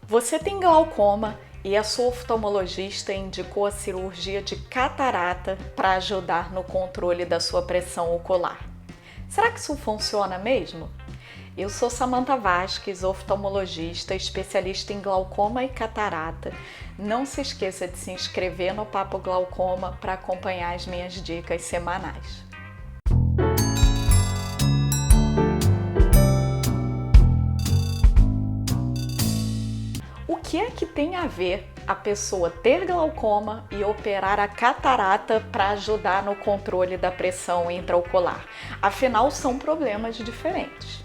Você tem glaucoma e a sua oftalmologista indicou a cirurgia de catarata para ajudar no controle da sua pressão ocular. Será que isso funciona mesmo? Eu sou Samantha Vasques, oftalmologista, especialista em glaucoma e catarata. Não se esqueça de se inscrever no Papo Glaucoma para acompanhar as minhas dicas semanais. O que é que tem a ver a pessoa ter glaucoma e operar a catarata para ajudar no controle da pressão intraocular? Afinal, são problemas diferentes.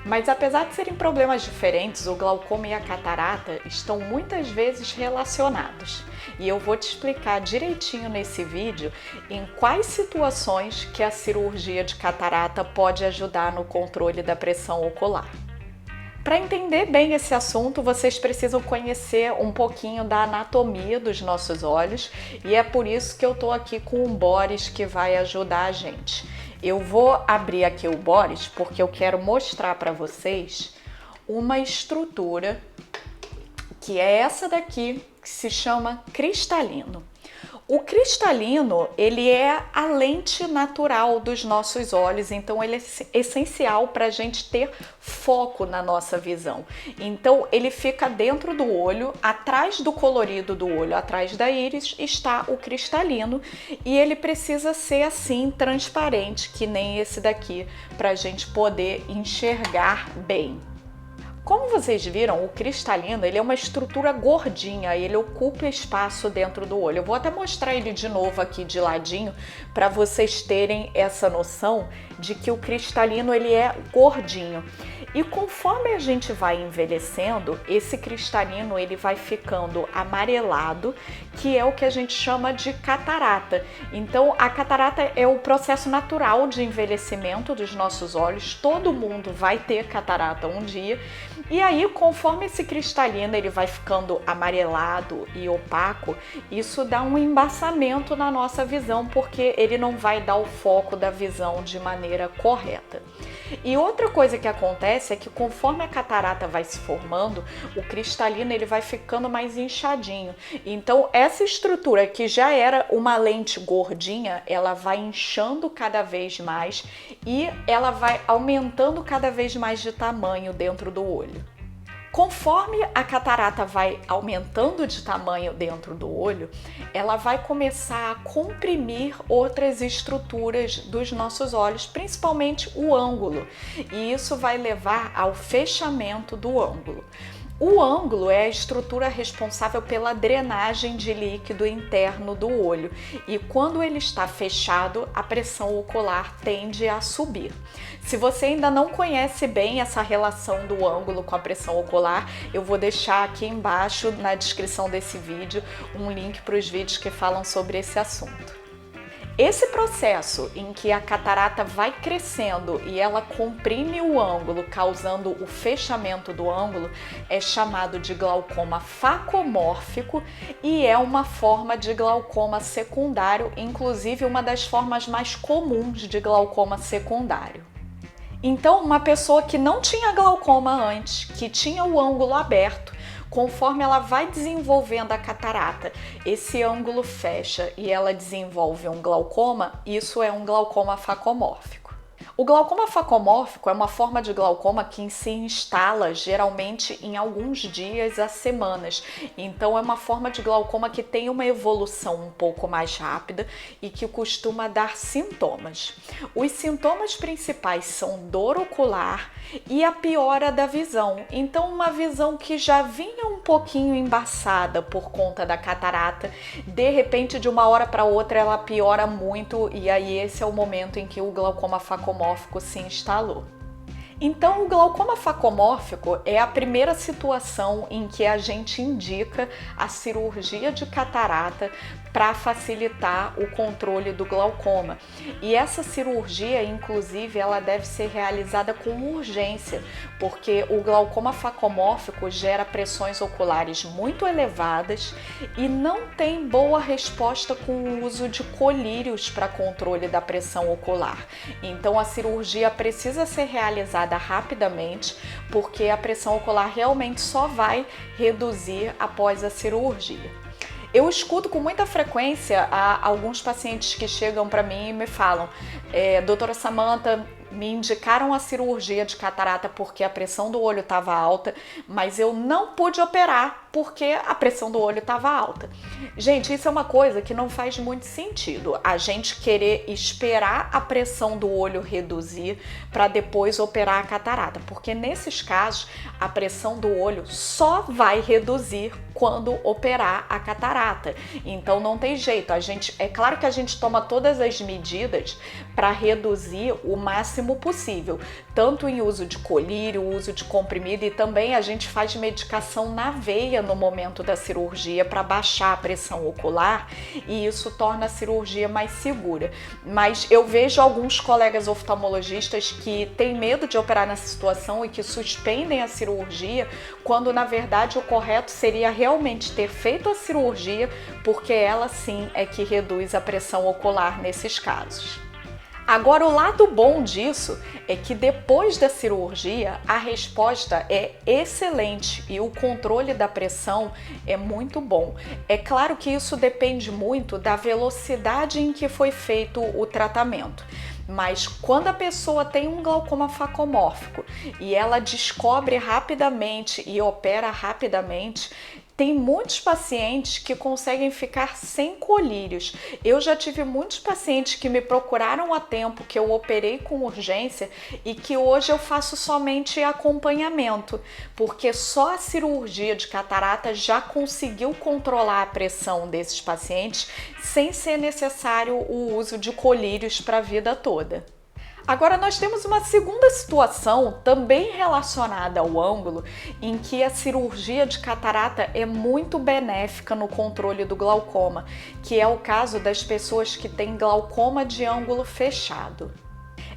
Mas apesar de serem problemas diferentes, o glaucoma e a catarata estão muitas vezes relacionados. E eu vou te explicar direitinho nesse vídeo em quais situações que a cirurgia de catarata pode ajudar no controle da pressão ocular. Para entender bem esse assunto, vocês precisam conhecer um pouquinho da anatomia dos nossos olhos e é por isso que eu estou aqui com o Boris que vai ajudar a gente. Eu vou abrir aqui o Boris porque eu quero mostrar para vocês uma estrutura que é essa daqui, que se chama cristalino. O cristalino, ele é a lente natural dos nossos olhos, então ele é essencial para a gente ter foco na nossa visão. Então ele fica dentro do olho, atrás do colorido do olho, atrás da íris, está o cristalino e ele precisa ser assim, transparente, que nem esse daqui, para a gente poder enxergar bem. Como vocês viram, o cristalino ele é uma estrutura gordinha, ele ocupa espaço dentro do olho. Eu vou até mostrar ele de novo aqui de ladinho para vocês terem essa noção de que o cristalino ele é gordinho. E conforme a gente vai envelhecendo, esse cristalino ele vai ficando amarelado, que é o que a gente chama de catarata. Então, a catarata é o processo natural de envelhecimento dos nossos olhos. Todo mundo vai ter catarata um dia. E aí, conforme esse cristalino ele vai ficando amarelado e opaco, isso dá um embaçamento na nossa visão, porque ele não vai dar o foco da visão de maneira correta. E outra coisa que acontece é que conforme a catarata vai se formando, o cristalino ele vai ficando mais inchadinho. Então essa estrutura que já era uma lente gordinha, ela vai inchando cada vez mais e ela vai aumentando cada vez mais de tamanho dentro do olho. Conforme a catarata vai aumentando de tamanho dentro do olho, ela vai começar a comprimir outras estruturas dos nossos olhos, principalmente o ângulo, e isso vai levar ao fechamento do ângulo. O ângulo é a estrutura responsável pela drenagem de líquido interno do olho e quando ele está fechado, a pressão ocular tende a subir. Se você ainda não conhece bem essa relação do ângulo com a pressão ocular, eu vou deixar aqui embaixo na descrição desse vídeo um link para os vídeos que falam sobre esse assunto. Esse processo em que a catarata vai crescendo e ela comprime o ângulo, causando o fechamento do ângulo, é chamado de glaucoma facomórfico e é uma forma de glaucoma secundário, inclusive uma das formas mais comuns de glaucoma secundário. Então, uma pessoa que não tinha glaucoma antes, que tinha o ângulo aberto, conforme ela vai desenvolvendo a catarata, esse ângulo fecha e ela desenvolve um glaucoma, isso é um glaucoma facomórfico. O glaucoma facomórfico é uma forma de glaucoma que se instala geralmente em alguns dias a semanas. Então é uma forma de glaucoma que tem uma evolução um pouco mais rápida e que costuma dar sintomas. Os sintomas principais são dor ocular e a piora da visão. Então uma visão que já vinha um pouquinho embaçada por conta da catarata, de repente de uma hora para outra ela piora muito e aí esse é o momento em que o glaucoma facomórfico se instalou. Então, o glaucoma facomórfico é a primeira situação em que a gente indica a cirurgia de catarata para facilitar o controle do glaucoma. E essa cirurgia, inclusive, ela deve ser realizada com urgência, porque o glaucoma facomórfico gera pressões oculares muito elevadas e não tem boa resposta com o uso de colírios para controle da pressão ocular. Então a cirurgia precisa ser realizada rapidamente, porque a pressão ocular realmente só vai reduzir após a cirurgia. Eu escuto com muita frequência alguns pacientes que chegam para mim e me falam: doutora Samantha, me indicaram a cirurgia de catarata porque a pressão do olho estava alta, mas eu não pude operar porque a pressão do olho estava alta. Gente, isso é uma coisa que não faz muito sentido, a gente querer esperar a pressão do olho reduzir para depois operar a catarata, porque nesses casos a pressão do olho só vai reduzir quando operar a catarata. Então não tem jeito, é claro que a gente toma todas as medidas para reduzir o máximo possível, tanto em uso de colírio, uso de comprimido, e também a gente faz medicação na veia no momento da cirurgia para baixar a pressão ocular, e isso torna a cirurgia mais segura. Mas eu vejo alguns colegas oftalmologistas que têm medo de operar nessa situação e que suspendem a cirurgia, quando na verdade o correto seria realmente ter feito a cirurgia, porque ela sim é que reduz a pressão ocular nesses casos. Agora, o lado bom disso é que depois da cirurgia a resposta é excelente e o controle da pressão é muito bom. É claro que isso depende muito da velocidade em que foi feito o tratamento. Mas quando a pessoa tem um glaucoma facomórfico e ela descobre rapidamente e opera rapidamente, tem muitos pacientes que conseguem ficar sem colírios. Eu já tive muitos pacientes que me procuraram a tempo, que eu operei com urgência e que hoje eu faço somente acompanhamento, porque só a cirurgia de catarata já conseguiu controlar a pressão desses pacientes sem ser necessário o uso de colírios para a vida toda. Agora nós temos uma segunda situação também relacionada ao ângulo, em que a cirurgia de catarata é muito benéfica no controle do glaucoma, que é o caso das pessoas que têm glaucoma de ângulo fechado.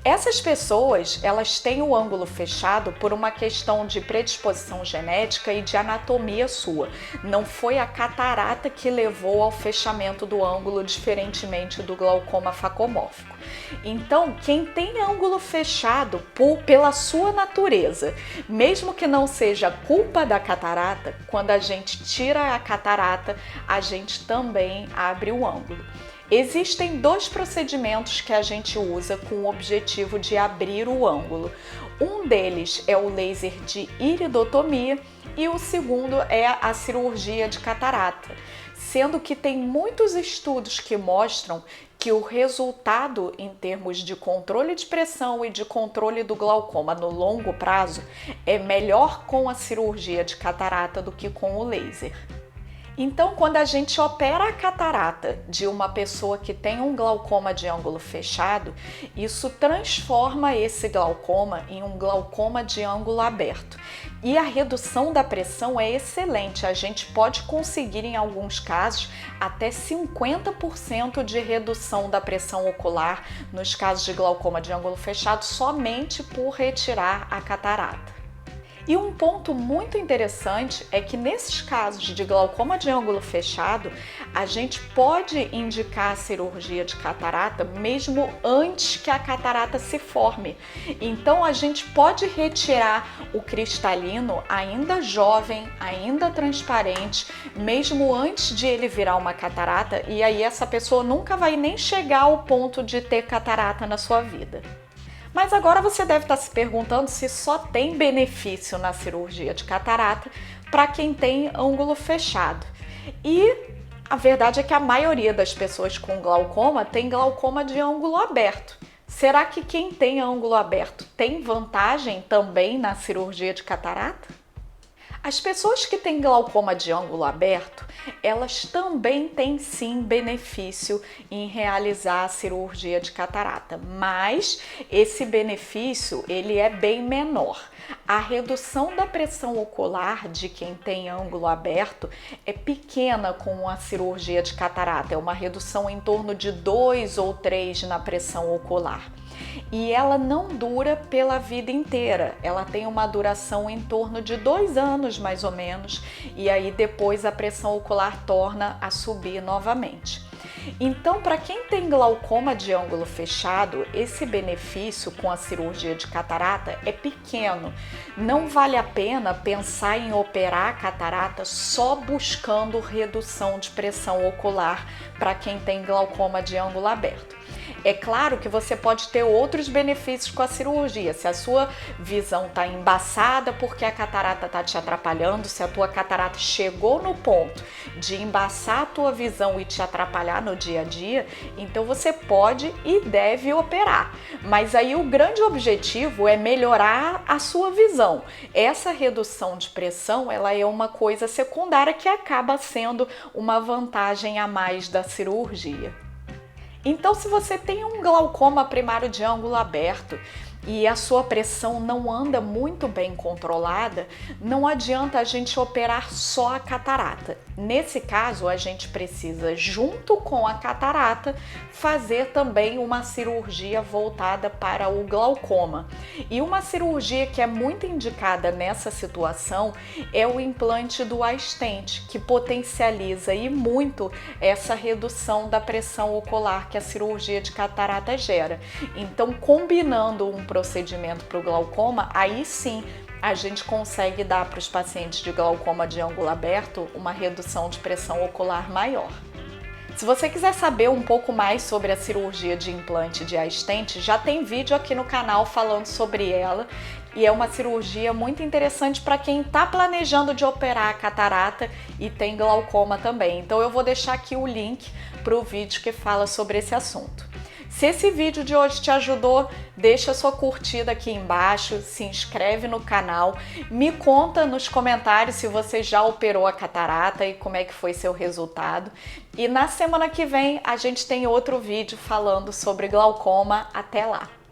Essas pessoas, elas têm o ângulo fechado por uma questão de predisposição genética e de anatomia sua. Não foi a catarata que levou ao fechamento do ângulo, diferentemente do glaucoma facomórfico. Então, quem tem ângulo fechado pela sua natureza, mesmo que não seja culpa da catarata, quando a gente tira a catarata, a gente também abre o ângulo. Existem dois procedimentos que a gente usa com o objetivo de abrir o ângulo. Um deles é o laser de iridotomia e o segundo é a cirurgia de catarata, sendo que tem muitos estudos que mostram que o resultado em termos de controle de pressão e de controle do glaucoma no longo prazo é melhor com a cirurgia de catarata do que com o laser. Então, quando a gente opera a catarata de uma pessoa que tem um glaucoma de ângulo fechado, isso transforma esse glaucoma em um glaucoma de ângulo aberto. E a redução da pressão é excelente, a gente pode conseguir em alguns casos até 50% de redução da pressão ocular nos casos de glaucoma de ângulo fechado somente por retirar a catarata. E um ponto muito interessante é que nesses casos de glaucoma de ângulo fechado, a gente pode indicar a cirurgia de catarata mesmo antes que a catarata se forme. Então a gente pode retirar o cristalino ainda jovem, ainda transparente, mesmo antes de ele virar uma catarata, e aí essa pessoa nunca vai nem chegar ao ponto de ter catarata na sua vida. Mas agora você deve estar se perguntando se só tem benefício na cirurgia de catarata para quem tem ângulo fechado. E a verdade é que a maioria das pessoas com glaucoma tem glaucoma de ângulo aberto. Será que quem tem ângulo aberto tem vantagem também na cirurgia de catarata? As pessoas que têm glaucoma de ângulo aberto, elas também têm sim benefício em realizar a cirurgia de catarata, mas esse benefício ele é bem menor. A redução da pressão ocular de quem tem ângulo aberto é pequena com a cirurgia de catarata, é uma redução em torno de 2 ou 3 na pressão ocular. E ela não dura pela vida inteira, ela tem uma duração em torno de 2 anos mais ou menos, e aí depois a pressão ocular torna a subir novamente. Então, para quem tem glaucoma de ângulo fechado, esse benefício com a cirurgia de catarata é pequeno. Não vale a pena pensar em operar a catarata só buscando redução de pressão ocular para quem tem glaucoma de ângulo aberto. É claro que você pode ter outros benefícios com a cirurgia. Se a sua visão está embaçada porque a catarata está te atrapalhando, se a tua catarata chegou no ponto de embaçar a tua visão e te atrapalhar no dia a dia, então você pode e deve operar. Mas aí o grande objetivo é melhorar a sua visão. Essa redução de pressão, ela é uma coisa secundária que acaba sendo uma vantagem a mais da cirurgia. Então, se você tem um glaucoma primário de ângulo aberto e a sua pressão não anda muito bem controlada, não adianta a gente operar só a catarata. Nesse caso, a gente precisa, junto com a catarata, fazer também uma cirurgia voltada para o glaucoma. E uma cirurgia que é muito indicada nessa situação é o implante do iStent, que potencializa e muito essa redução da pressão ocular que a cirurgia de catarata gera. Então, combinando um procedimento para o glaucoma, aí sim a gente consegue dar para os pacientes de glaucoma de ângulo aberto uma redução de pressão ocular maior. Se você quiser saber um pouco mais sobre a cirurgia de implante de iStent, já tem vídeo aqui no canal falando sobre ela, e é uma cirurgia muito interessante para quem está planejando de operar a catarata e tem glaucoma também. Então eu vou deixar aqui o link para o vídeo que fala sobre esse assunto. Se esse vídeo de hoje te ajudou, deixa sua curtida aqui embaixo, se inscreve no canal, me conta nos comentários se você já operou a catarata e como é que foi seu resultado. E na semana que vem a gente tem outro vídeo falando sobre glaucoma. Até lá!